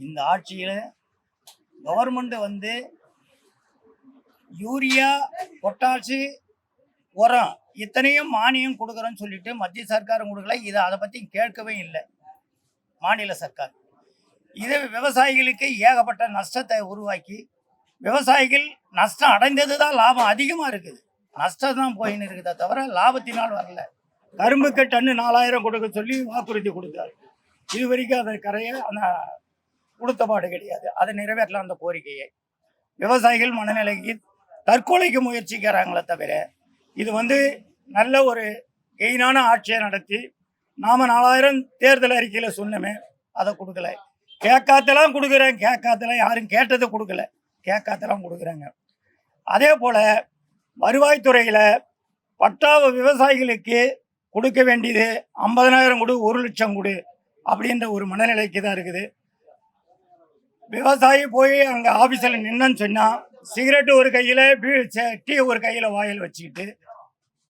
இந்த ஆட்சியில் கவர்மெண்ட் வந்து யூரியா, பொட்டாசு, உரம் இத்தனையும் மானியம் கொடுக்குறோன்னு சொல்லிட்டு மத்திய சர்க்காரும் கொடுக்கல. இதை அதை பற்றி கேட்கவே இல்லை மாநில சர்க்கார். இது விவசாயிகளுக்கு ஏகப்பட்ட நஷ்டத்தை உருவாக்கி விவசாயிகள் நஷ்டம் அடைந்தது தான் லாபம் அதிகமாக இருக்குது. நஷ்டம் தான் போயின்னு இருக்குதே தவிர லாபத்தினால் வரல. கரும்புக்கு டன்னு 4000 கொடுக்க சொல்லி வாக்குறுதி கொடுத்தாரு. இது வரைக்கும் அதை கரைய அந்த கொடுத்தபாடு கிடையாது. அதை நிறைவேற்றலாம் அந்த கோரிக்கையை. விவசாயிகள் மனநிலைக்கு தற்கொலைக்கு முயற்சிக்கிறாங்களே தவிர இது வந்து நல்ல ஒரு கெயினான ஆட்சியை நடத்தி நாம் 4000 தேர்தல் அறிக்கையில் சொன்னமே அதை கொடுக்கல. கேட்காத்தெல்லாம் கொடுக்குறேன், கேட்காத்தெல்லாம் யாரும் கேட்டதை கொடுக்கல, கேட்காத்தெல்லாம் கொடுக்குறாங்க. அதே போல் வருவாய்த்துறையில் பட்டாவை விவசாயிகளுக்கு கொடுக்க வேண்டியது 50,000 கொடு, 1 லட்சம் கொடு அப்படின்ற ஒரு மனநிலைக்கு தான் இருக்குது. விவசாயி போய் அங்கே ஆஃபீஸில் நின்னன்னு சொன்னால் சிகரெட்டு ஒரு கையில், டீ ஒரு கையில் வாயில் வச்சுக்கிட்டு